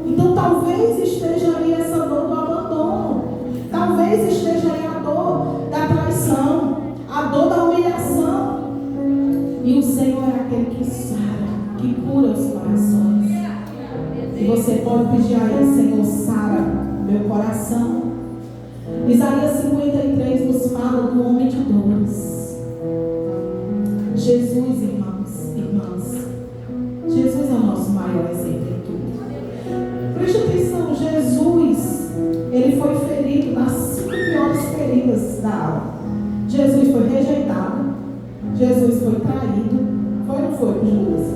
Então talvez esteja ali essa dor do abandono. Talvez esteja aí a dor da traição, a dor da humilhação. E o Senhor é aquele que sara, que cura os corações. E você pode pedir a Ele: Senhor, sara meu coração. Isaías 53 nos fala do homem de dores. Jesus, irmãs, Jesus é o nosso maior exemplo em tudo. Preste atenção, Jesus, ele foi ferido nas 5 piores feridas da alma. Jesus foi rejeitado, Jesus foi traído, foi ou não foi por Judas?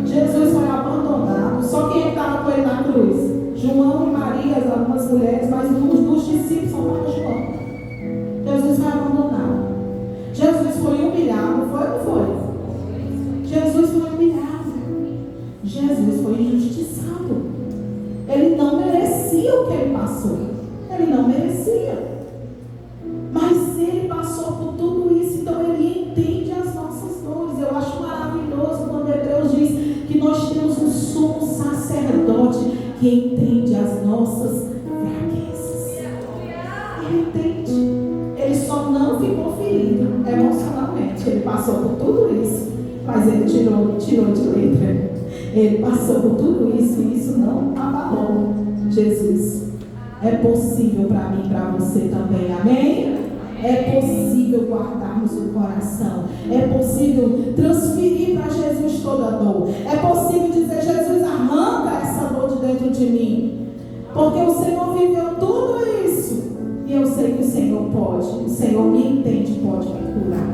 Jesus foi abandonado. Só quem estava com ele na cruz? João e Maria, algumas mulheres, mas dos discípulos só estava João. Jesus foi abandonado. Jesus foi humilhado, foi ou não foi? Jesus foi humilhado. Jesus foi injustiçado. Ele não merecia o que ele passou. Ele não merecia. Mas ele passou por tudo isso, então ele entende as nossas dores. Eu acho maravilhoso quando Hebreus diz que nós temos um sumo sacerdote que entende as nossas fraquezas. Ele entende. Ele só não ficou ferido emocionalmente. Ele passou por tudo isso, mas ele tirou de letra. Ele passou por tudo isso e isso não abalou Jesus. É possível para mim e para você também, amém? É possível guardarmos o coração. É possível transferir para Jesus toda a dor. É possível dizer: Jesus, arranca essa dor de dentro de mim. Porque o Senhor viveu tudo isso. E eu sei que o Senhor pode. O Senhor me entende, pode me curar.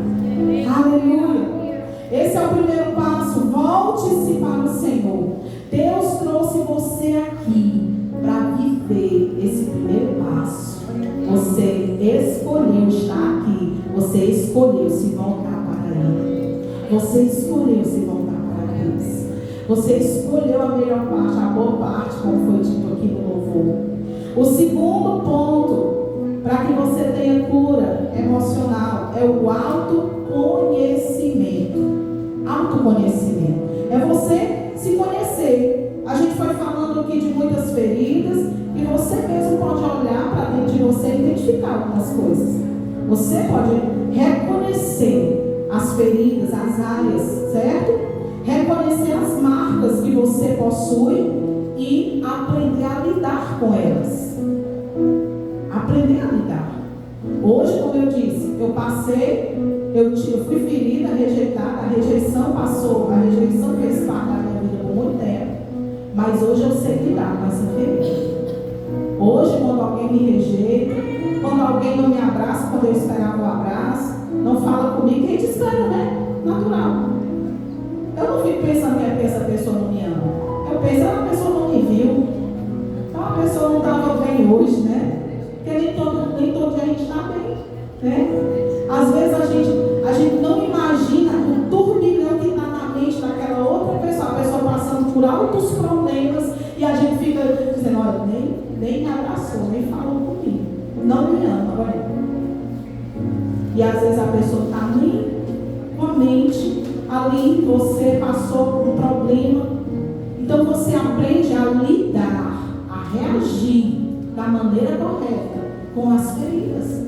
Aleluia. Esse é o primeiro passo. Volte-se para o Senhor. Deus trouxe você aqui para viver esse primeiro passo. Você escolheu estar aqui. Você escolheu se voltar para Ele. Você escolheu se voltar para Deus. Você escolheu a melhor parte, a boa parte, como foi dito aqui no louvor. O segundo ponto para que você tenha cura emocional é o autoconhecimento. Autoconhecimento é você se conhecer. A gente foi falando aqui de muitas feridas e você mesmo pode olhar para dentro de você e identificar algumas coisas. Você pode reconhecer as feridas, as áreas, certo? Reconhecer as marcas que você possui e aprender a lidar com elas. Aprender a lidar. Hoje, como eu disse, eu fui ferida, rejeitada, a rejeição passou, a rejeição fez parte da minha vida por muito tempo, mas hoje eu sei lidar com essa ferida. Hoje, quando alguém me rejeita, quando alguém não me abraça, quando eu esperava o abraço, não fala comigo, quem te espera, né? Natural. Eu não fico pensando que essa pessoa não me ama. Eu penso, a pessoa não me viu. Então a pessoa não estava bem hoje, né? Porque nem todo dia a gente está bem, né? Às vezes a gente não imagina o turbilhão que está na mente daquela outra pessoa, a pessoa passando por altos problemas e a gente fica dizendo: olha, nem me abraçou, nem falou comigo, não me ama, olha. E às vezes a pessoa está nem com a mente ali, você passou por um problema. Então você aprende a lidar, a reagir da maneira correta com as feridas,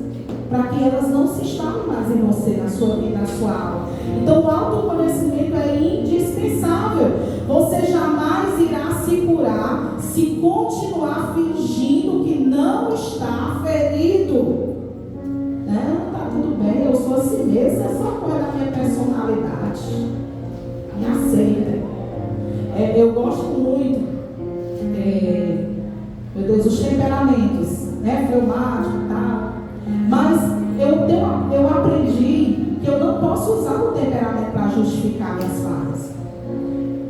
para que elas não se instalem mais em você, na sua vida, na sua alma. Então o autoconhecimento é indispensável. Você jamais irá se curar se continuar fingindo que não está ferido. Não, está tudo bem, eu sou assim mesmo, é só coisa da minha personalidade. Me aceita. Eu gosto muito, meu Deus, os temperamentos, né? Fleumático e tal. Mas eu aprendi que eu não posso usar o temperamento para justificar minhas falhas.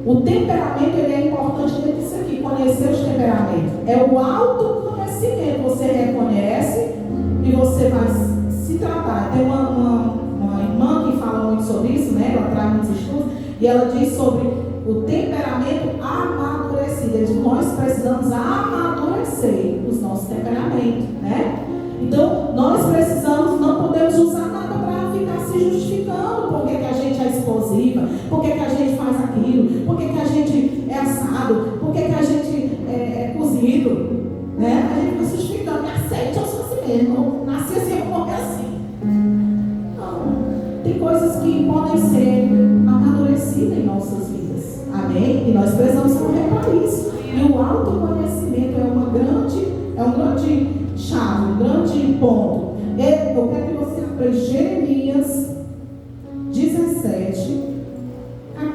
O temperamento, ele é importante dentro disso aqui, conhecer os temperamentos. É o autoconhecimento. Você reconhece e você vai se tratar. Tem uma irmã que fala muito sobre isso, né? Ela traz muitos estudos, e ela diz sobre o temperamento amadurecido. Nós precisamos amadurecer os nossos temperamentos, né? Então, nós precisamos, não podemos usar nada para ficar se justificando. Por que a gente é explosiva? Por que a gente faz aquilo? Por que a gente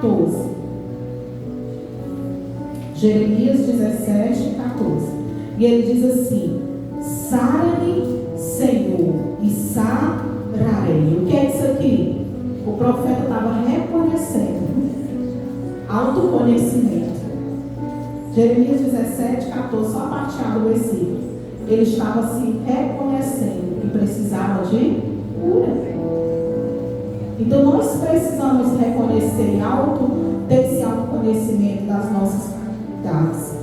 14. Jeremias 17, 14. E ele diz assim: sara-me, Senhor, e sararei. O que é isso aqui? O profeta estava reconhecendo, autoconhecimento. Jeremias 17, 14, só a parte A do versículo. Ele estava se reconhecendo que precisava de cura. Então nós precisamos reconhecer ter esse autoconhecimento das nossas fragilidades.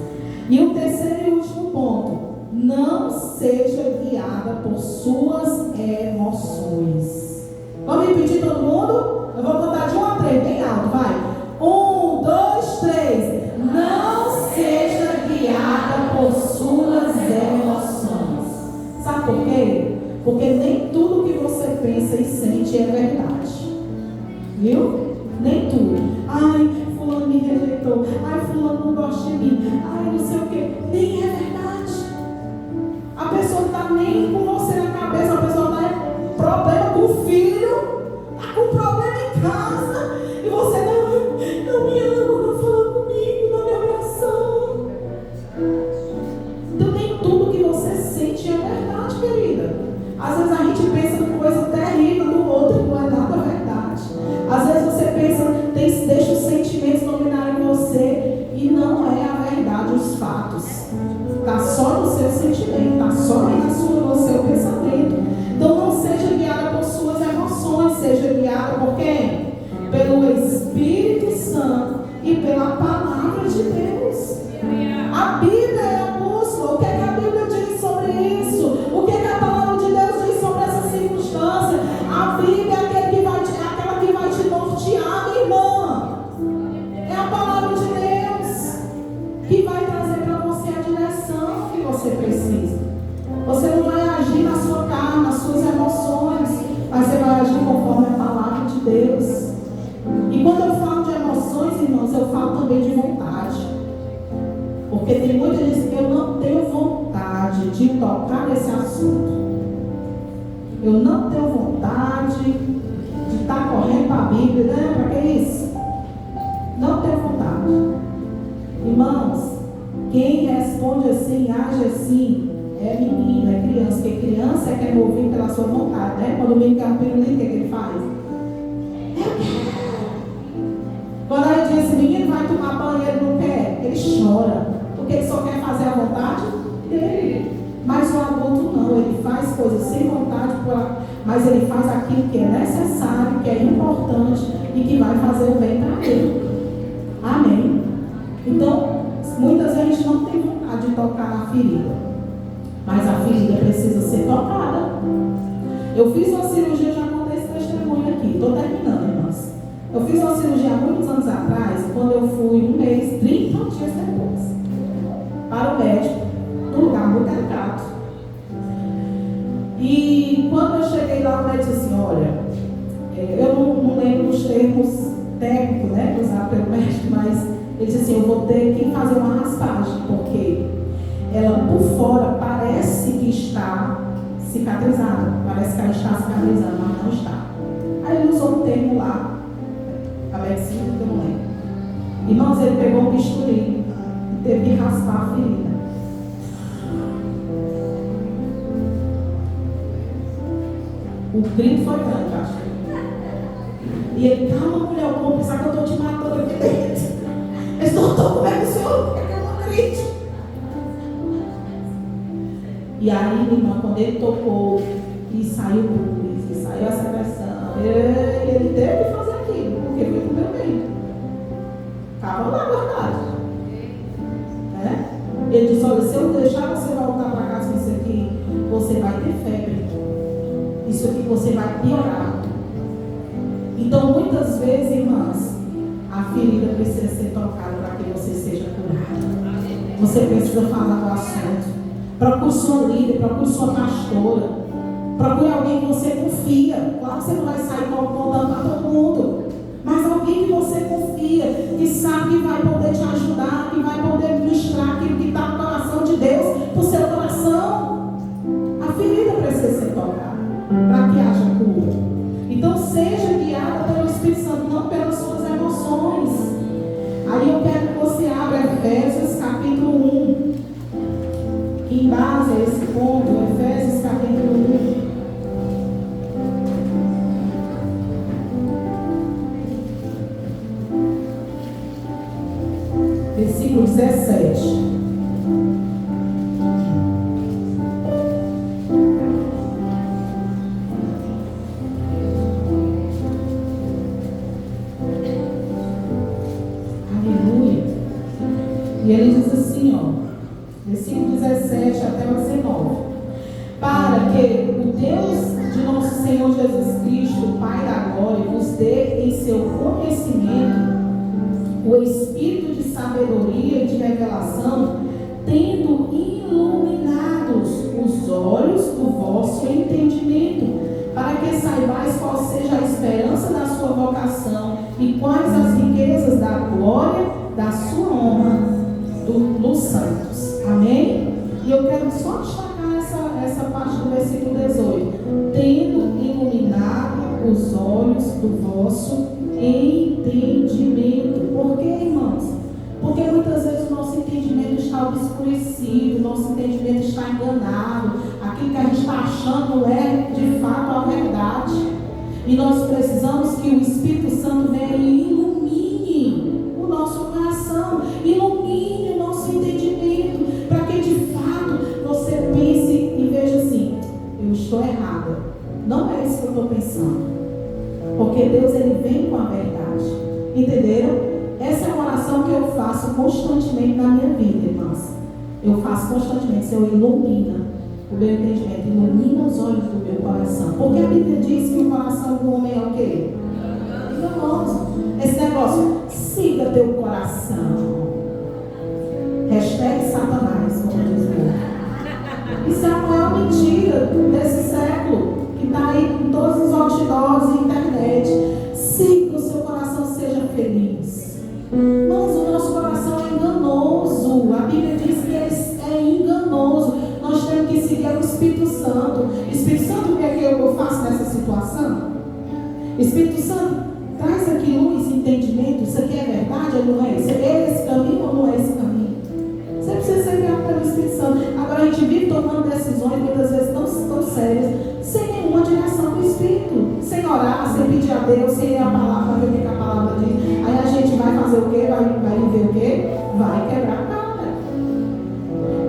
E o terceiro e último ponto: não seja guiada por suas emoções. Vamos repetir todo mundo? Eu vou contar de 1 a 3, bem alto, vai. 1, 2, 3. Não seja guiada por suas emoções. Sabe por quê? Porque nem tudo que você pensa e sente é verdade. Viu? Nem tudo. Ai, fulano me rejeitou. Ai, fulano não gosta de mim. Ai, não sei o quê. Nem é verdade. A pessoa não está nem com você na cabeça. A pessoa está com problema com o filho. Está com problema em casa. E você não me ama, não fala comigo, não me abraçou. Então nem tudo que você sente é verdade, querida. Às vezes a gente pensa em coisa terrível do outro, não é nada verdade. Às vezes você pensa, deixa os sentimentos dominarem você e não é a verdade, os fatos. Está só no seu sentimento, está só aí no seu pensamento. Então não seja guiada por suas emoções, seja guiada por quem? Pelo Espírito Santo e pela palavra de Deus. A Bíblia é a bússola. O que é que a Bíblia diz sobre isso? O que é que a palavra de Deus diz sobre essa circunstância? A Bíblia é aquela que vai te nortear, minha irmã. É a palavra de Deus que vai trazer para você a direção que você precisa. Você não vai agir na sua carne, nas suas emoções, mas você vai agir conforme a palavra de Deus. E quando eu falo de emoções, irmãos, eu falo também de vontade. Porque tem muita gente que eu não tenho vontade de tocar nesse assunto. Eu não tenho vontade de estar correndo para a Bíblia, né? Para que isso? Não tenho vontade. Irmãos, quem responde assim, age assim, é menino, é criança. Porque criança é que é movido pela sua vontade, né? Quando o menino quer um pirulito, o que é que ele faz? Eu quero. Quando a gente diz, esse menino vai tomar banho, ele não quer, ele chora, porque ele só quer fazer a vontade dele. Mas o adulto não, ele faz coisas sem vontade, mas ele faz aquilo que é necessário, que é importante e que vai fazer o bem para ele. Amém? Então, muitas vezes a gente não tem vontade de tocar na ferida, mas a ferida precisa ser tocada. Eu fiz uma cirurgia, já contei esse testemunho aqui, estou terminando, irmãs. Eu fiz uma cirurgia há muitos anos atrás, quando eu fui um mês, 30 dias depois, para o médico, num lugar muito delicado. E quando eu cheguei lá, o médico disse assim: olha, eu não lembro dos termos técnicos, né, usados pelo médico, mas ele disse assim: eu vou ter que fazer uma raspagem, porque ela por fora parece que está cicatrizada, parece que ela está cicatrizando, mas não está. Aí ele usou um termo lá, a medicina, que eu não lembro. Irmãos, ele pegou um bisturi e teve que raspar a ferida. O grito foi grande, acho. E ele: calma, mulher, eu vou pensar que eu estou te matando aqui dentro. Mas doutor, como é que o senhor quer que eu não grite? E aí, irmã, quando ele tocou e saiu o pus, e saiu a secreção, ele teve que fazer aquilo, porque foi pro meu bem. Estava lá guardado. Né? Ele disse: olha, se eu deixar você voltar para casa com isso aqui, você vai ter febre. Isso aqui você vai piorar. Então, muitas vezes, irmãs, a ferida precisa ser tocada para que você seja curado. Você precisa falar do assunto. Procure sua líder, procure sua pastora. Procure alguém que você confia. Claro que você não vai sair contando para todo mundo, mas alguém que você confia, que sabe que vai poder te ajudar, que vai poder ministrar aquilo que está no coração de Deus, para o seu coração. A ferida precisa ser tocada para que haja cura. Então seja guiada pelo Espírito Santo, não pelas suas emoções. versículo 17. Aleluia. E ele diz assim, ó, versículo 17 até o 19. Para que o Deus de nosso Senhor Jesus Cristo, Pai da glória, vos dê em seu conhecimento o espírito de sabedoria e de revelação, tendo iluminados os olhos do vosso entendimento, para que saibais qual seja a esperança da sua vocação e quais as riquezas da glória da sua honra dos santos. Amém? E eu quero só destacar essa parte do versículo 18. Tendo iluminado os olhos do vosso entendimento. Por quê, irmãos? Porque muitas vezes o nosso entendimento está obscurecido, o nosso entendimento está enganado, aquilo que a gente está achando não é de fato a verdade. E nós precisamos que o Espírito Santo venha e ilumine o nosso coração, ilumine o nosso entendimento, para que de fato você pense e veja assim: eu estou errada, não é isso que eu estou pensando. Porque Deus, ele vem com a verdade. Entenderam? Essa é uma oração que eu faço constantemente na minha vida, irmãs. Eu faço constantemente. Senhor, ilumina o meu entendimento, ilumina os olhos do meu coração. Porque a Bíblia diz que o coração do homem é o quê? Enganoso. Esse negócio, siga teu coração. Hashtag Satanás, como diz o povo. Isso é a maior mentira desse século, que está aí em todos os outdoors e internet. Siga, o seu coração seja feliz. Mas o nosso coração é enganoso. A Bíblia diz que ele é enganoso. Nós temos que seguir o Espírito Santo. Espírito Santo, o que é que eu faço nessa situação? Espírito Santo, traz aqui luz, entendimento. Isso aqui é verdade ou não é? Isso é esse caminho ou não é esse caminho? Você precisa ser guiado pelo Espírito Santo. Agora a gente vive tomando decisões muitas vezes tão sérias, sem nenhuma direção do Espírito, sem orar, sem pedir a Deus, sem ler a palavra, ver o que a palavra diz. Aí a gente vai fazer o quê? Vai viver o quê? Vai quebrar a cara.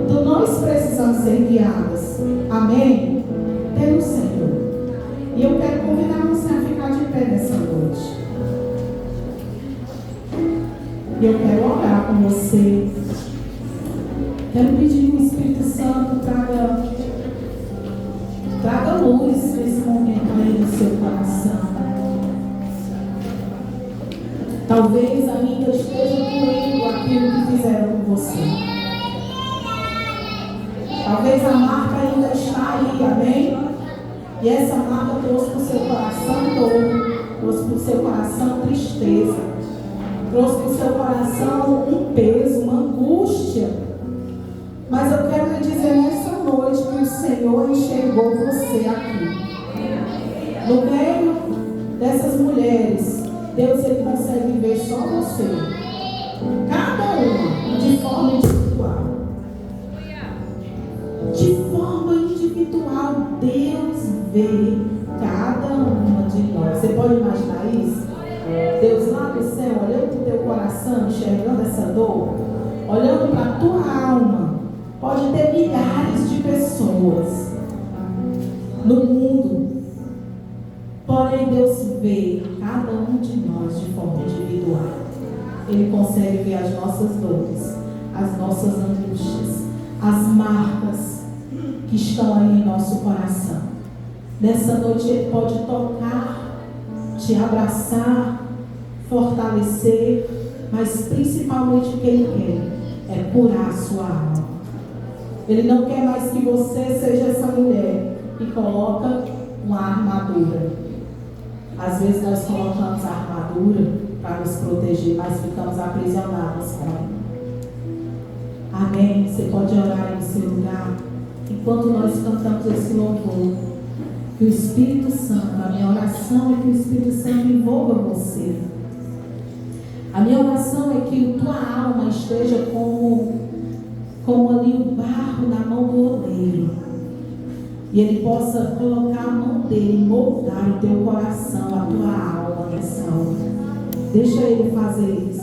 Então nós precisamos ser guiadas, amém? Pelo Senhor. E eu quero convidar você a ficar de pé nessa noite. E eu quero orar com você. Quero pedir que o Espírito Santo traga luz nesse momento aí no seu coração. Talvez ainda esteja doendo aquilo que fizeram com você. Talvez a marca ainda está aí, amém? E essa marca trouxe para o seu coração dor, trouxe para o seu coração tristeza, trouxe para o seu coração um peso, uma angústia. Mas eu quero lhe dizer nessa noite que o Senhor enxergou você aqui. No meio dessas mulheres, Deus, ele consegue ver só você. Cada uma de forma individual. De forma individual, Deus vê cada uma de nós. Você pode imaginar isso? Deus lá do céu, olhando para o teu coração, enxergando essa dor, olhando para a tua alma. Pode ter milhares de pessoas no mundo, porém Deus vê cada um de nós de forma individual. Ele consegue ver as nossas dores, as nossas angústias, as marcas que estão aí em nosso coração. Nessa noite Ele pode tocar, te abraçar, fortalecer, mas principalmente o que Ele quer é curar a sua alma. Ele não quer mais que você seja essa mulher que coloca uma armadura. Às vezes nós colocamos a armadura para nos proteger, mas ficamos aprisionados para ele. Amém? Você pode orar aí no seu lugar. Enquanto nós cantamos esse louvor, que o Espírito Santo, a minha oração é que o Espírito Santo envolva você. A minha oração é que tua alma esteja como ali o barro na mão do oleiro, e ele possa colocar a mão dele, moldar o teu coração, a tua alma nessa hora. Deixa ele fazer isso.